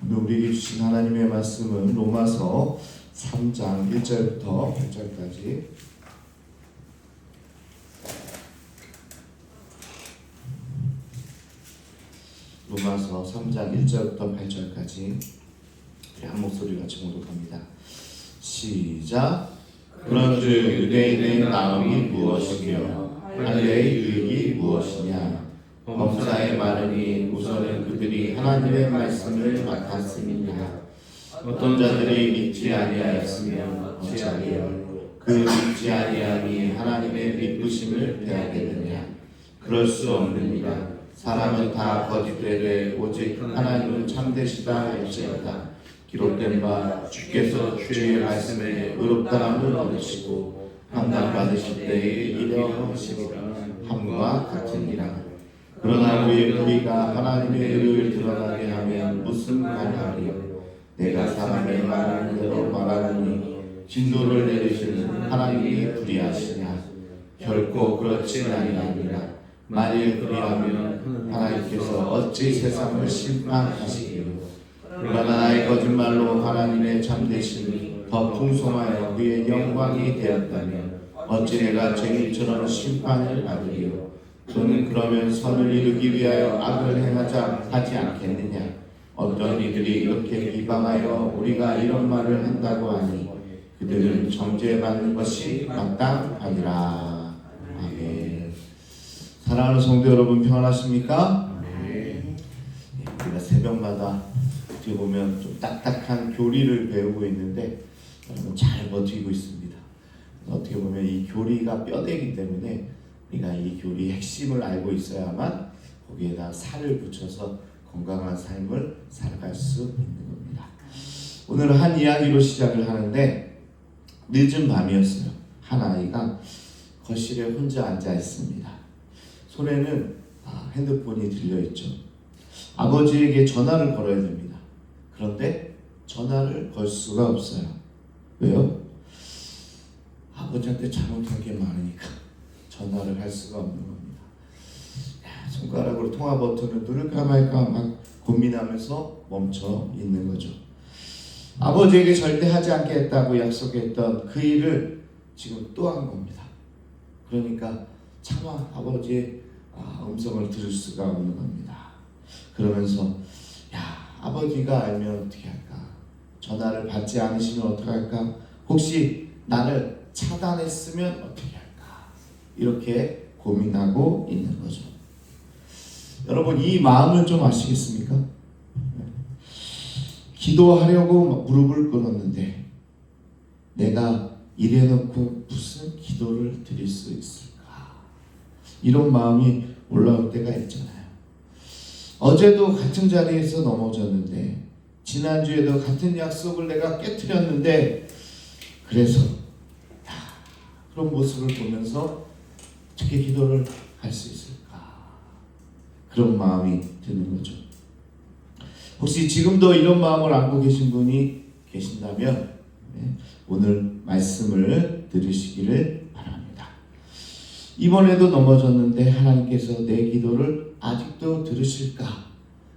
오늘 우리에게 주신 하나님의 말씀은 로마서 3장 1절부터 8절까지 로마서 3장 1절부터 8절까지 우리 한 목소리 같이 봉독합니다. 시작. 그런즉 유대인의 나음이 무엇이며 할례의 유익이 무엇이냐? 범사에 말하니 우선은 그들이 하나님의 말씀을 맡았음이니라. 어떤 자들이 믿지 아니하였으면 어찌하리요? 그 믿지 아니함이 하나님의 믿으심을 대하겠느냐? 그럴 수 없느니라. 사람은 다 거짓되되 오직 하나님은 참되시다 할지어다. 기록된 바 주께서 주의 말씀에 의롭다함을 얻으시고 판단 받으실 때에 이르려 하시리라 함과 같으니라. 그러나 우리가 하나님의 의를 드러나게 하면 무슨 말하리요? 내가 사람의 말하는 대로 말하느니 진노를 내리시는 하나님이 불의하시냐? 결코 그렇지 아니하니라. 만일 그리하면 하나님께서 어찌 세상을 심판하시리요? 그러나 나의 거짓말로 하나님의 참되심이 더 풍성하여 그의 영광이 되었다면 어찌 내가 죄인처럼 심판을 받으리요? 또는 그러면 선을 이루기 위하여 악을 행하자 하지 않겠느냐? 어떤 이들이 이렇게 비방하여 우리가 이런 말을 한다고 하니 그들은 정죄받는 것이 마땅하니라. 아멘. 사랑하는 성도 여러분, 평안하십니까? 네. 우리가 새벽마다 어떻게 보면 좀 딱딱한 교리를 배우고 있는데 여러분 잘 버티고 있습니다. 어떻게 보면 이 교리가 뼈대기 때문에 우리가 이 교리의 핵심을 알고 있어야만 거기에다 살을 붙여서 건강한 삶을 살아갈 수 있는 겁니다. 오늘은 한 이야기로 시작을 하는데 늦은 밤이었어요. 한 아이가 거실에 혼자 앉아 있습니다. 손에는 핸드폰이 들려있죠. 아버지에게 전화를 걸어야 됩니다. 그런데 전화를 걸 수가 없어요. 왜요? 아버지한테 잘못한 게 많으니까 전화를 할 수가 없는 겁니다. 손가락으로 통화 버튼을 누를까 말까 막 고민하면서 멈춰 있는 거죠. 아버지에게 절대 하지 않겠다고 약속했던 그 일을 지금 또 한 겁니다. 그러니까 차마 아버지의 음성을 들을 수가 없는 겁니다. 그러면서 아버지가 알면 어떻게 할까? 전화를 받지 않으시면 어떻게 할까? 혹시 나를 차단했으면 어떻게 할까? 이렇게 고민하고 있는 거죠. 여러분, 이 마음을 좀 아시겠습니까? 기도하려고 무릎을 꿇었는데 내가 이래놓고 무슨 기도를 드릴 수 있을까? 이런 마음이 올라올 때가 있잖아요. 어제도 같은 자리에서 넘어졌는데 지난주에도 같은 약속을 내가 깨트렸는데 그래서 그런 모습을 보면서 어떻게 기도를 할 수 있을까? 그런 마음이 드는 거죠. 혹시 지금도 이런 마음을 안고 계신 분이 계신다면 오늘 말씀을 들으시기를 바랍니다. 이번에도 넘어졌는데 하나님께서 내 기도를 아직도 들으실까?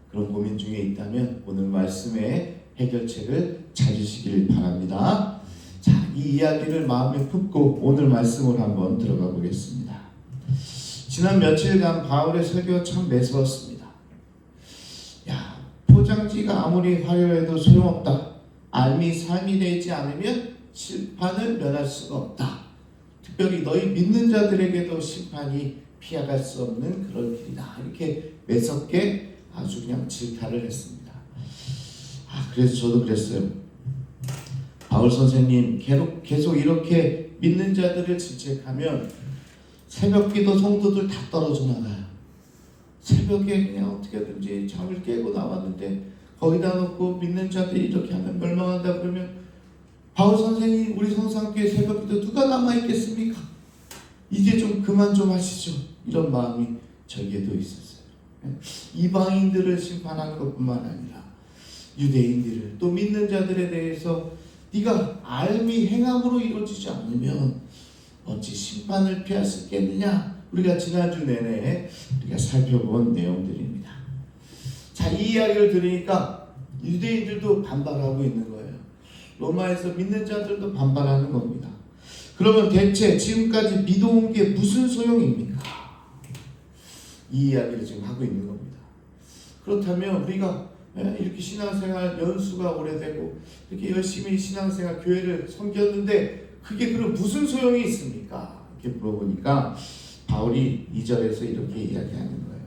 그런 고민 중에 있다면 오늘 말씀의 해결책을 찾으시기를 바랍니다. 자, 이 이야기를 마음에 품고 오늘 말씀을 한번 들어가 보겠습니다. 지난 며칠간 바울의 설교 참 매서웠습니다. 포장지가 아무리 화려해도 소용없다. 알미 삶이 되지 않으면 심판을 면할 수가 없다. 특별히 너희 믿는 자들에게도 심판이 피해갈 수 없는 그런 길이다. 이렇게 매섭게 아주 그냥 질타를 했습니다. 그래서 저도 그랬어요. 바울 선생님 계속 이렇게 믿는 자들을 질책하면 새벽기도 성도들 다 떨어져 나가요. 새벽에 그냥 어떻게든지 잠을 깨고 나왔는데 거기다 놓고 믿는 자들이 이렇게 하면 멸망한다 그러면 바울 선생님 우리 성산교회 새벽기도 누가 남아있겠습니까? 이제 좀 그만 좀 하시죠. 이런 마음이 저에게도 있었어요. 이방인들을 심판하는 것뿐만 아니라 유대인들을 또 믿는 자들에 대해서 네가 알미 행함으로 이루어지지 않으면 어찌 심판을 피할 수 있겠느냐? 우리가 지난주 내내 우리가 살펴본 내용들입니다. 자, 이 이야기를 들으니까 유대인들도 반발하고 있는 거예요. 로마에서 믿는 자들도 반발하는 겁니다. 그러면 대체 지금까지 믿어온 게 무슨 소용입니까? 이 이야기를 지금 하고 있는 겁니다. 그렇다면 우리가 이렇게 신앙생활 연수가 오래되고 이렇게 열심히 신앙생활 교회를 섬겼는데 그게 그럼 무슨 소용이 있습니까? 이렇게 물어보니까 바울이 2절에서 이렇게 이야기하는 거예요.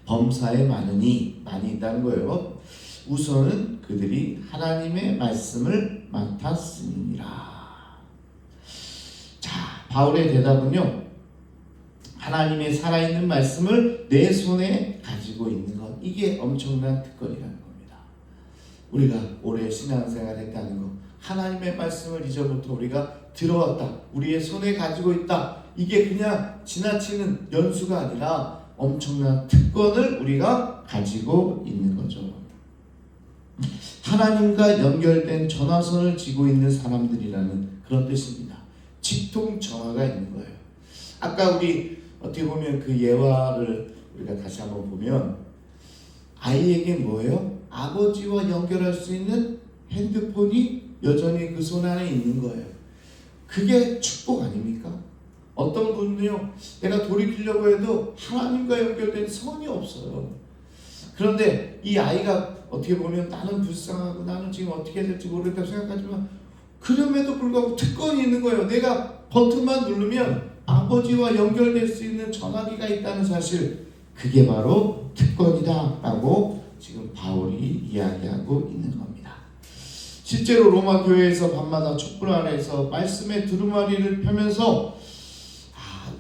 범사에 많이 있다는 거예요. 우선은 그들이 하나님의 말씀을 맡았음이니라. 자, 바울의 대답은요, 하나님의 살아있는 말씀을 내 손에 가지고 있는 것, 이게 엄청난 특권이라는 겁니다. 우리가 오래 신앙생활 했다는 것, 하나님의 말씀을 이전부터 우리가 들어왔다, 우리의 손에 가지고 있다, 이게 그냥 지나치는 연수가 아니라 엄청난 특권을 우리가 가지고 있는 거죠. 하나님과 연결된 전화선을 쥐고 있는 사람들이라는 그런 뜻입니다. 직통 전화가 있는 거예요. 아까 우리 어떻게 보면 그 예화를 우리가 다시 한번 보면 아이에게 뭐예요? 아버지와 연결할 수 있는 핸드폰이 여전히 그 손 안에 있는 거예요. 그게 축복 아닙니까? 어떤 분은요, 내가 돌이키려고 해도 하나님과 연결된 선이 없어요. 그런데 이 아이가 어떻게 보면 나는 불쌍하고 나는 지금 어떻게 해야 될지 모르겠다고 생각하지만 그럼에도 불구하고 특권이 있는 거예요. 내가 버튼만 누르면 아버지와 연결될 수 있는 전화기가 있다는 사실, 그게 바로 특권이다 라고 지금 바울이 이야기하고 있는 겁니다. 실제로 로마 교회에서 밤마다 촛불 아래에서 말씀의 두루마리를 펴면서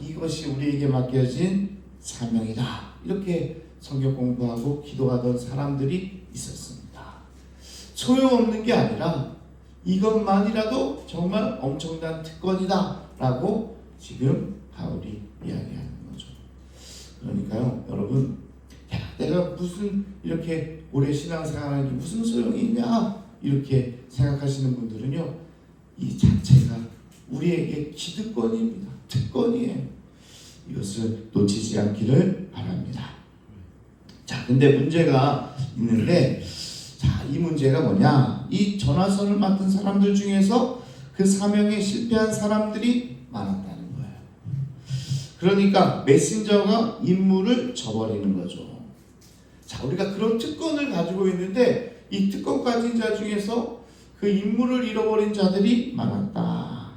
이것이 우리에게 맡겨진 사명이다, 이렇게 성경 공부하고 기도하던 사람들이 있었습니다. 소용없는 게 아니라 이것만이라도 정말 엄청난 특권이다 라고 지금 바울이 이야기하는 거죠. 그러니까요, 여러분, 내가 무슨 이렇게 오래 신앙생활하는 게 무슨 소용이 있냐 이렇게 생각하시는 분들은요, 이 자체가 우리에게 기득권입니다. 특권이에요. 이것을 놓치지 않기를 바랍니다. 자, 근데 문제가 있는데, 자, 이 문제가 뭐냐? 이 전화선을 맡은 사람들 중에서 그 사명에 실패한 사람들이 많았다는 거예요. 그러니까 메신저가 임무를 저버리는 거죠. 자, 우리가 그런 특권을 가지고 있는데 이 특권 가진 자 중에서 그 임무를 잃어버린 자들이 많았다.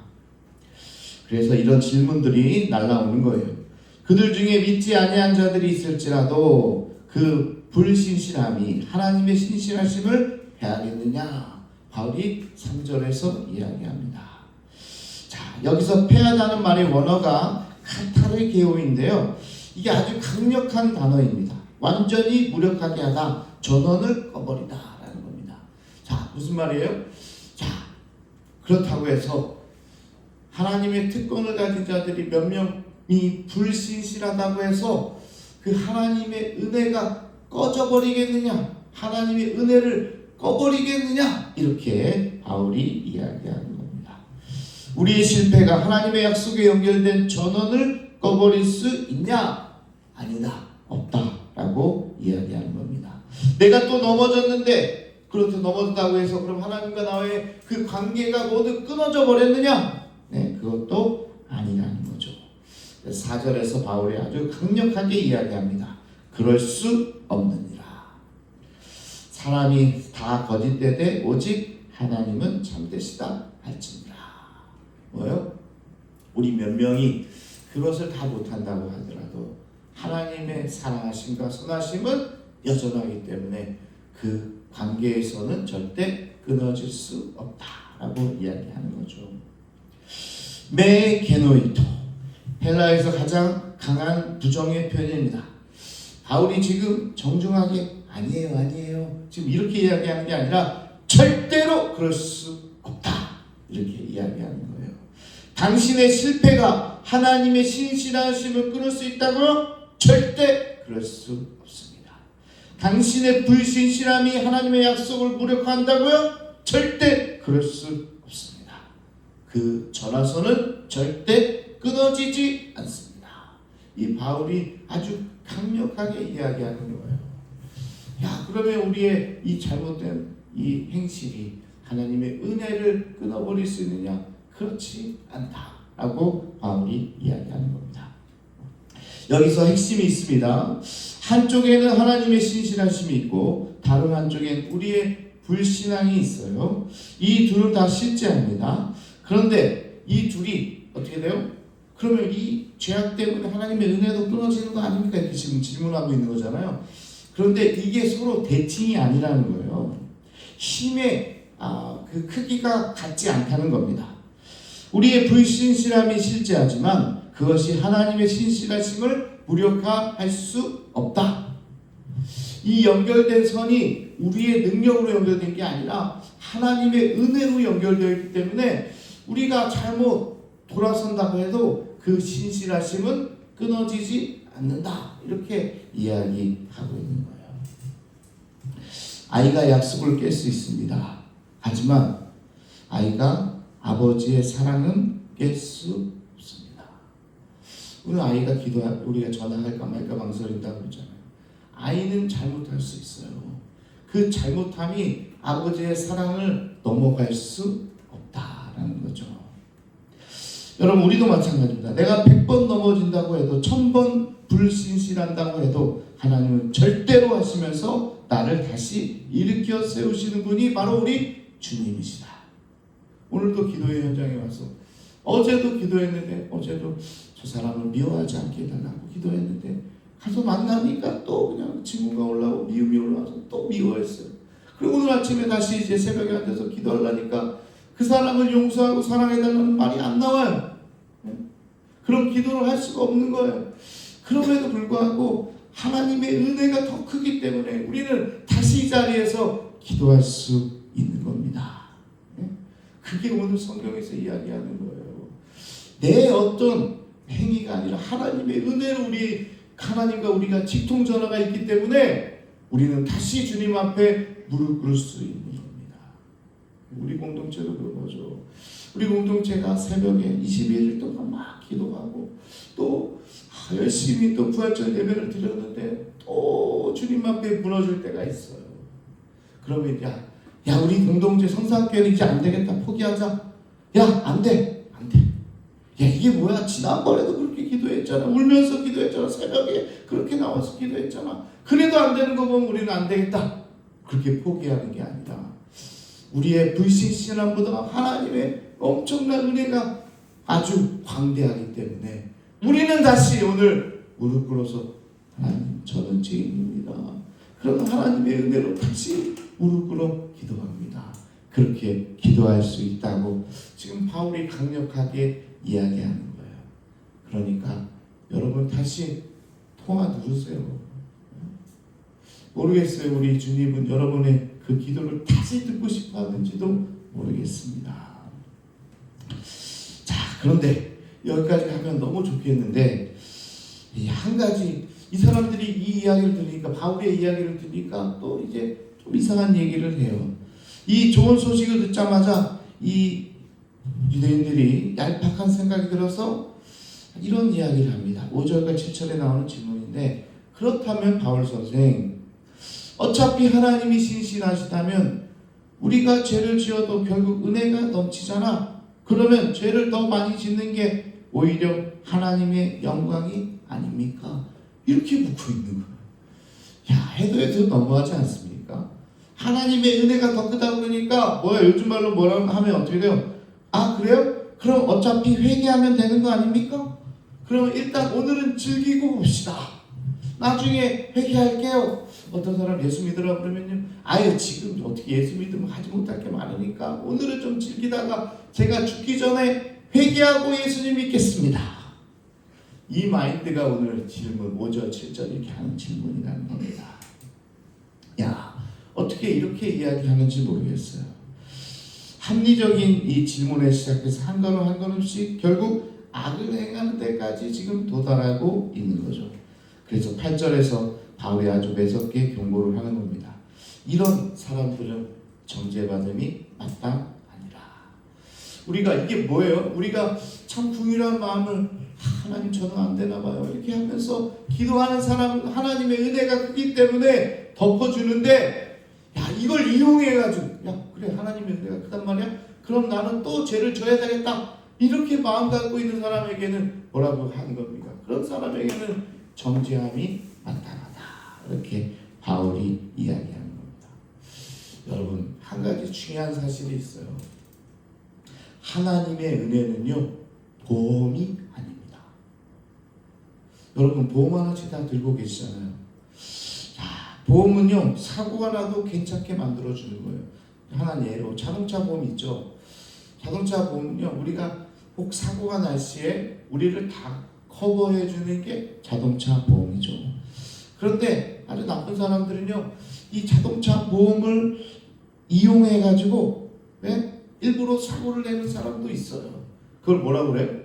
그래서 이런 질문들이 날라오는 거예요. 그들 중에 믿지 아니한 자들이 있을지라도 그 불신실함이 하나님의 신실하심을 해하겠느냐? 바울이 3절에서 이야기합니다. 자, 여기서 패하다는 말의 원어가 카타르게오인데요. 이게 아주 강력한 단어입니다. 완전히 무력하게 하다, 전원을 꺼버리다 라는 겁니다. 자, 무슨 말이에요? 자, 그렇다고 해서 하나님의 특권을 가진 자들이 몇 명이 불신실하다고 해서 그 하나님의 은혜가 꺼져버리겠느냐, 하나님의 은혜를 꺼버리겠느냐, 이렇게 바울이 이야기하는 겁니다. 우리의 실패가 하나님의 약속에 연결된 전원을 꺼버릴 수 있냐? 아니다, 없다 라고 이야기하는 겁니다. 내가 또 넘어졌는데, 그렇게 넘어졌다고 해서 그럼 하나님과 나의 그 관계가 모두 끊어져 버렸느냐? 네, 그것도 아니라는 거죠. 4절에서 바울이 아주 강력하게 이야기합니다. 그럴 수 없느니라. 사람이 다 거짓되되 오직 하나님은 참되시다 할지니라. 뭐요? 우리 몇 명이 그것을 다 못한다고 하더라도 하나님의 사랑하심과 선하심은 여전하기 때문에 그 관계에서는 절대 끊어질 수 없다라고 이야기하는 거죠. 메게노이토, 헬라에서 가장 강한 부정의 표현입니다. 바울이 지금 정중하게 아니에요 지금 이렇게 이야기하는 게 아니라 절대로 그럴 수 없다 이렇게 이야기하는 거예요. 당신의 실패가 하나님의 신실하심을 끊을 수 있다고요? 절대 그럴 수 없습니다. 당신의 불신실함이 하나님의 약속을 무력화한다고요? 절대 그럴 수 없습니다. 그 전화선은 절대 끊어지지 않습니다. 이 바울이 아주 강력하게 이야기하는 거예요. 야, 그러면 우리의 이 잘못된 이 행실이 하나님의 은혜를 끊어버릴 수 있느냐? 그렇지 않다라고 바울이 이야기하는 겁니다. 여기서 핵심이 있습니다. 한쪽에는 하나님의 신실하심이 있고 다른 한쪽엔 우리의 불신앙이 있어요. 이 둘을 다 실제합니다. 그런데 이 둘이 어떻게 돼요? 그러면 이 죄악 때문에 하나님의 은혜도 끊어지는 거 아닙니까? 이렇게 지금 질문하고 있는 거잖아요. 그런데 이게 서로 대칭이 아니라는 거예요. 힘의 그 크기가 같지 않다는 겁니다. 우리의 불신실함이 실제하지만 그것이 하나님의 신실하심을 무력화할 수 없다. 이 연결된 선이 우리의 능력으로 연결된 게 아니라 하나님의 은혜로 연결되어 있기 때문에 우리가 잘못 돌아선다고 해도 그 신실하심은 끊어지지 않는다. 이렇게 이야기하고 있는 거예요. 아이가 약속을 깰 수 있습니다. 하지만 아이가 아버지의 사랑은 깰 수 없습니다. 오늘 아이가 우리가 전화할까 말까 망설인다고 그러잖아요. 아이는 잘못할 수 있어요. 그 잘못함이 아버지의 사랑을 넘어갈 수 없다라는 거죠. 여러분, 우리도 마찬가지입니다. 내가 100번 넘어진다고 해도 1000번 불신실한다고 해도 하나님은 절대로 하시면서 나를 다시 일으켜 세우시는 분이 바로 우리 주님이시다. 오늘도 기도의 현장에 와서 어제도 기도했는데 어제도 저 사람을 미워하지 않게 해달라고 기도했는데 가서 만나니까 또 그냥 친구가 올라오고 미움이 올라와서 또 미워했어요. 그리고 오늘 아침에 다시 이제 새벽에 앉아서 기도하려니까 그 사람을 용서하고 사랑해달라는 말이 안 나와요. 그런 기도를 할 수가 없는 거예요. 그럼에도 불구하고 하나님의 은혜가 더 크기 때문에 우리는 다시 이 자리에서 기도할 수 있는 겁니다. 그게 오늘 성경에서 이야기하는 거예요. 내 어떤 행위가 아니라 하나님의 은혜로 하나님과 우리가 직통전화가 있기 때문에 우리는 다시 주님 앞에 무릎 꿇을 수 있는 겁니다. 우리 공동체도 그런 거죠. 우리 공동체가 새벽에 21일 동안 막 기도하고 또 열심히 또 부활절 예배를 드렸는데 또 주님 앞에 무너질 때가 있어요. 그러면 야 우리 공동체 성사학교는 이제 안 되겠다, 포기하자. 야, 안 돼. 야, 이게 뭐야? 지난번에도 그렇게 기도했잖아. 울면서 기도했잖아. 새벽에 그렇게 나와서 기도했잖아. 그래도 안 되는 거 보면 우리는 안 되겠다. 그렇게 포기하는 게 아니라 우리의 불신실함보다 하나님의 엄청난 은혜가 아주 광대하기 때문에 우리는 다시 오늘 무릎 꿇어서 하나님, 저는 죄인입니다. 그러면 하나님의 은혜로 다시 무릎 꿇어 기도합니다. 그렇게 기도할 수 있다고 지금 바울이 강력하게 이야기하는 거예요. 그러니까 여러분 다시 통화 누르세요. 모르겠어요. 우리 주님은 여러분의 그 기도를 다시 듣고 싶어 하는지도 모르겠습니다. 자, 그런데 여기까지 하면 너무 좋겠는데 한 가지, 이 사람들이 이 이야기를 들으니까, 바울의 이야기를 들으니까 또 이제 좀 이상한 얘기를 해요. 이 좋은 소식을 듣자마자 이 유대인들이 얄팍한 생각이 들어서 이런 이야기를 합니다. 5절과 7절에 나오는 질문인데, 그렇다면 바울 선생, 어차피 하나님이 신실하시다면 우리가 죄를 지어도 결국 은혜가 넘치잖아. 그러면 죄를 더 많이 짓는 게 오히려 하나님의 영광이 아닙니까? 이렇게 묻고 있는 거예요. 야, 해도 너무하지 않습니까? 하나님의 은혜가 더 크다 그러니까 뭐야, 요즘 말로 뭐라고 하면 어떻게 돼요? 아, 그래요? 그럼 어차피 회개하면 되는 거 아닙니까? 그럼 일단 오늘은 즐기고 봅시다. 나중에 회개할게요. 어떤 사람 예수 믿으라 그러면요, 아유 지금 어떻게 예수 믿으면 하지 못할 게 많으니까 오늘은 좀 즐기다가 제가 죽기 전에 회개하고 예수님 믿겠습니다. 이 마인드가 오늘 질문 5절 7절 이렇게 하는 질문이라는 겁니다. 야, 어떻게 이렇게 이야기하는지 모르겠어요. 합리적인 이 질문에 시작해서 한 걸음 한 걸음씩 결국 악을 행하는 데까지 지금 도달하고 있는 거죠. 그래서 8절에서 바울이 아주 매섭게 경고를 하는 겁니다. 이런 사람들은 정죄받음이 마땅하니라. 우리가 이게 뭐예요? 우리가 참 궁일한 마음을 하나님 저는 안 되나 봐요 이렇게 하면서 기도하는 사람 하나님의 은혜가 크기 때문에 덮어주는데 야 이걸 이용해가지고 야 그래 하나님의 은혜가 크단 말이야? 그럼 나는 또 죄를 져야 되겠다 이렇게 마음 갖고 있는 사람에게는 뭐라고 하는 겁니까? 그런 사람에게는 정죄함이 나타나다 이렇게 바울이 이야기하는 겁니다. 여러분 한 가지 중요한 사실이 있어요. 하나님의 은혜는요 보험이 아닙니다. 여러분 보험 하나씩 다 들고 계시잖아요. 보험은요 사고가 나도 괜찮게 만들어주는 거예요. 하나 예로 자동차 보험 있죠. 자동차 보험은요 우리가 혹 사고가 날 시에 우리를 다 커버해 주는 게 자동차 보험이죠. 그런데 아주 나쁜 사람들은요 이 자동차 보험을 이용해 가지고 일부러 사고를 내는 사람도 있어요. 그걸 뭐라고 그래?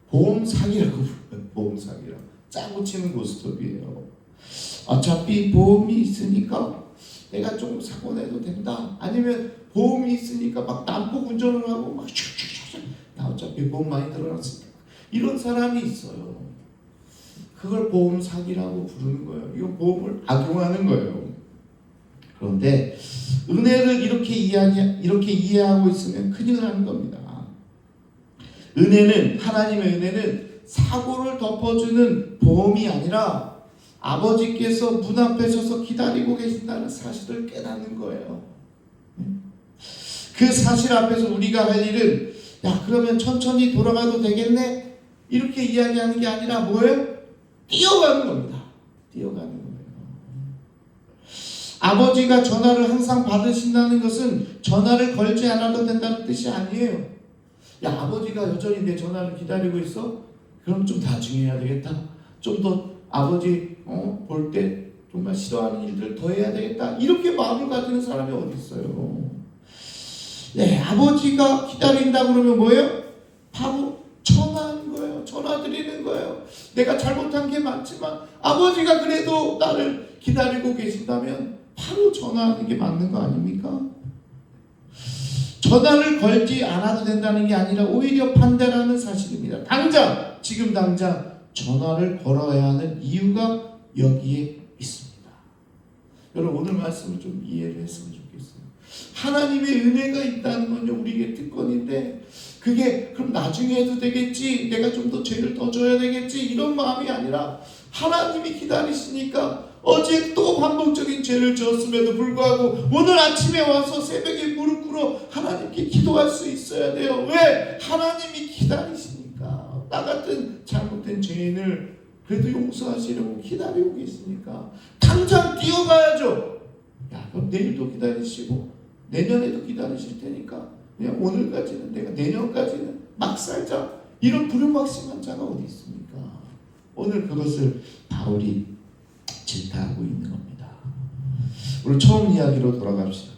보험 사기라고 부르는 보험 사기라. 짜고 치는 고스톱이에요. 어차피 보험이 있으니까 내가 조금 사고 내도 된다. 아니면 보험이 있으니까 막 난폭 운전을 하고 막 나 어차피 보험 많이 들어놨으니까 이런 사람이 있어요. 그걸 보험 사기라고 부르는 거예요. 이건 보험을 악용하는 거예요. 그런데 은혜를 이렇게 이해하고 있으면 큰일 나는 겁니다. 은혜는 하나님의 은혜는 사고를 덮어주는 보험이 아니라 아버지께서 문 앞에 서서 기다리고 계신다는 사실을 깨닫는 거예요. 그 사실 앞에서 우리가 할 일은 야 그러면 천천히 돌아가도 되겠네 이렇게 이야기하는 게 아니라 뭐예요? 뛰어가는 겁니다. 뛰어가는 거예요. 아버지가 전화를 항상 받으신다는 것은 전화를 걸지 않아도 된다는 뜻이 아니에요. 야 아버지가 여전히 내 전화를 기다리고 있어? 그럼 좀 나중에 해야 되겠다. 좀 더 아버지 볼 때 정말 싫어하는 일들 더 해야 되겠다. 이렇게 마음을 가지는 사람이 어디 있어요? 네, 아버지가 기다린다 그러면 뭐예요? 바로 전화하는 거예요. 전화 드리는 거예요. 내가 잘못한 게 많지만 아버지가 그래도 나를 기다리고 계신다면 바로 전화하는 게 맞는 거 아닙니까? 전화를 걸지 않아도 된다는 게 아니라 오히려 반대라는 사실입니다. 지금 당장 전화를 걸어야 하는 이유가 여기에 있습니다. 여러분 오늘 말씀을 좀 이해를 했으면 좋겠어요. 하나님의 은혜가 있다는 건요 우리에게 특권인데 그게 그럼 나중에 해도 되겠지 내가 좀 더 죄를 더 져야 되겠지 이런 마음이 아니라 하나님이 기다리시니까 어제 또 반복적인 죄를 지었음에도 불구하고 오늘 아침에 와서 새벽에 무릎 꿇어 하나님께 기도할 수 있어야 돼요. 왜? 하나님이 기다리시니까. 나 같은 잘못된 죄인을 그래도 용서하시려고 기다리고 계시니까 당장 뛰어가야죠. 야 그럼 내일도 기다리시고 내년에도 기다리실 테니까 그냥 오늘까지는 내가 내년까지는 막 살자 이런 부름박심한 자가 어디 있습니까? 오늘 그것을 바울이 질타하고 있는 겁니다. 오늘 처음 이야기로 돌아갑시다.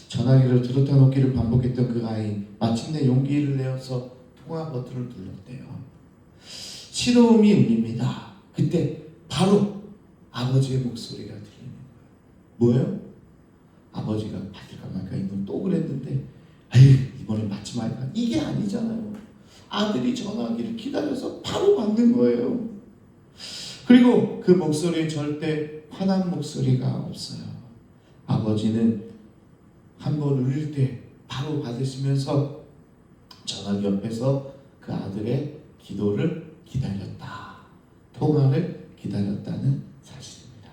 전화기를 들었다 놓기를 반복했던 그 아이 마침내 용기를 내어서 통화 버튼을 눌렀대요. 신호음이 울립니다. 그때 바로 아버지의 목소리가 들리는 거예요. 뭐예요? 아버지가 받을까 말까 이건 또 그랬는데 아유 이번엔 받지 말까 이게 아니잖아요. 아들이 전화기를 기다려서 바로 받는 거예요. 그리고 그 목소리에 절대 화난 목소리가 없어요. 아버지는 한번 울릴 때 바로 받으시면서 전화기 옆에서 그 아들의 기도를 기다렸다. 통화를 기다렸다는 사실입니다.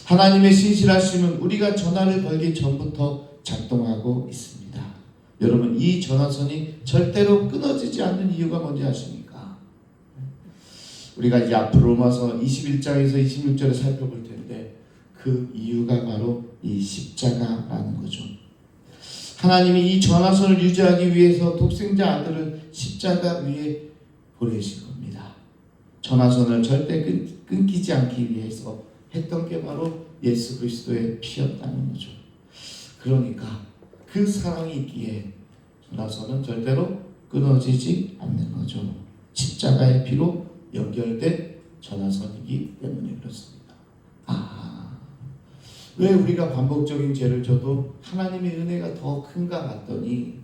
하나님의 신실하심은 우리가 전화를 걸기 전부터 작동하고 있습니다. 여러분 이 전화선이 절대로 끊어지지 않는 이유가 뭔지 아십니까? 우리가 이제 앞으로 로마서 21장에서 26절을 살펴볼 텐데 그 이유가 바로 이 십자가라는 거죠. 하나님이 이 전화선을 유지하기 위해서 독생자 아들을 십자가 위에 보내신 겁니다. 전화선을 절대 끊기지 않기 위해서 했던 게 바로 예수 그리스도의 피였다는 거죠. 그러니까 그 사랑이 있기에 전화선은 절대로 끊어지지 않는 거죠. 십자가의 피로 연결된 전화선이기 때문에 그렇습니다. 왜 우리가 반복적인 죄를 져도 하나님의 은혜가 더 큰가 봤더니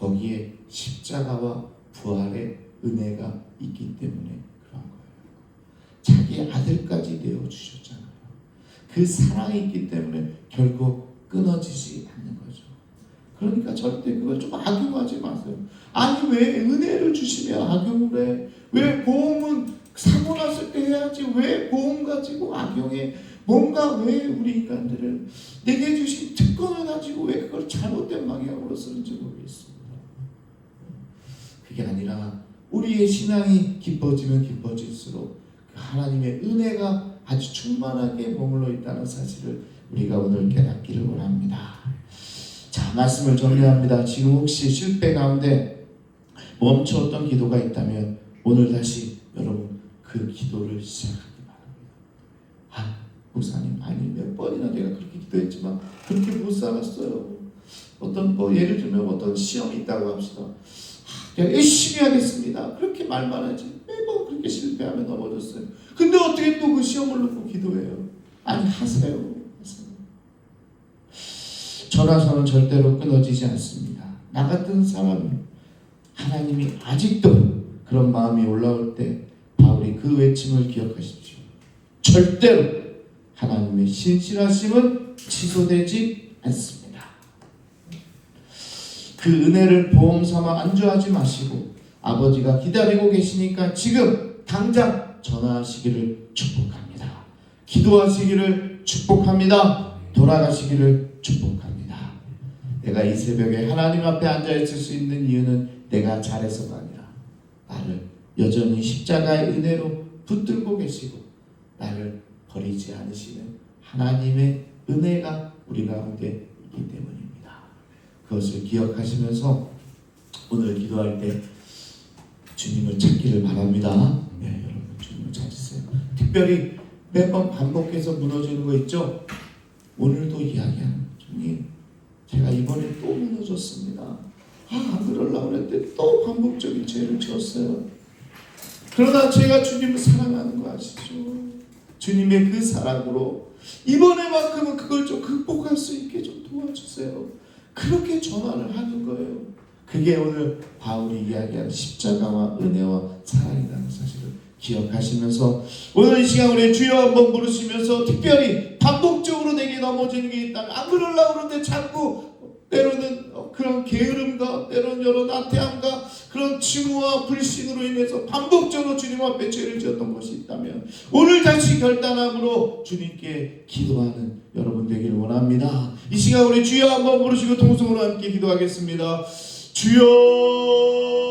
거기에 십자가와 부활의 은혜가 있기 때문에 그런 거예요. 자기 아들까지 내어주셨잖아요. 그 사랑이 있기 때문에 결국 끊어지지 않는 거죠. 그러니까 절대 그걸 좀 악용하지 마세요. 아니 왜 은혜를 주시며 악용을 해? 왜 보험은 사고 났을 때 해야지 왜 보험 가지고 악용해? 뭔가 왜 우리 인간들을 내게 주신 특권을 가지고 왜 그걸 잘못된 방향으로 쓰는지 모르겠습니다. 그게 아니라 우리의 신앙이 깊어지면 깊어질수록 그 하나님의 은혜가 아주 충만하게 머물러 있다는 사실을 우리가 오늘 깨닫기를 원합니다. 자, 말씀을 정리합니다. 지금 혹시 실패 가운데 멈추었던 기도가 있다면 오늘 다시 여러분 그 기도를 시작하기 바랍니다. 목사님, 아니 몇 번이나 내가 그렇게 기도했지만 그렇게 못 살았어요. 어떤 예를 들면 어떤 시험이 있다고 합시다. 내가 열심히 하겠습니다. 그렇게 말만 하지 매번 그렇게 실패하면 넘어졌어요. 근데 어떻게 또 그 시험을 놓고 기도해요? 아니 하세요. 전화선은 절대로 끊어지지 않습니다. 나 같은 사람이 하나님이 아직도 그런 마음이 올라올 때 바울이 그 외침을 기억하십시오. 절대로 하나님의 신실하심은 취소되지 않습니다. 그 은혜를 보험 삼아 안주하지 마시고 아버지가 기다리고 계시니까 지금 당장 전화하시기를 축복합니다. 기도하시기를 축복합니다. 돌아가시기를 축복합니다. 내가 이 새벽에 하나님 앞에 앉아있을 수 있는 이유는 내가 잘해서가 아니라 나를 여전히 십자가의 은혜로 붙들고 계시고 나를 버리지 않으시는 하나님의 은혜가 우리 가운데 있기 때문입니다. 그것을 기억하시면서 오늘 기도할 때 주님을 찾기를 바랍니다. 네, 여러분 주님을 찾으세요. 특별히 매번 반복해서 무너지는 거 있죠? 오늘도 이야기하는 주님, 제가 이번에 또 무너졌습니다. 안 그러려고 그랬는데 또 반복적인 죄를 지었어요. 그러나 제가 주님을 사랑하는 거 아시죠? 주님의 그 사랑으로 이번에만큼은 그걸 좀 극복할 수 있게 좀 도와주세요. 그렇게 전화를 하는 거예요. 그게 오늘 바울이 이야기하는 십자가와 은혜와 사랑이라는 사실을 기억하시면서 오늘 이 시간 우리 주여 한번 부르시면서 특별히 반복적으로 내게 넘어지는 게 있다면 안 그러려고 그러는데 자꾸 때로는 그런 게으름과 때로는 여러 나태함과 그런 증오와 불신으로 인해서 반복적으로 주님 앞에 죄를 지었던 것이 있다면 오늘 다시 결단함으로 주님께 기도하는 여러분 되기를 원합니다. 이 시간 우리 주여 한번 부르시고 통성으로 함께 기도하겠습니다. 주여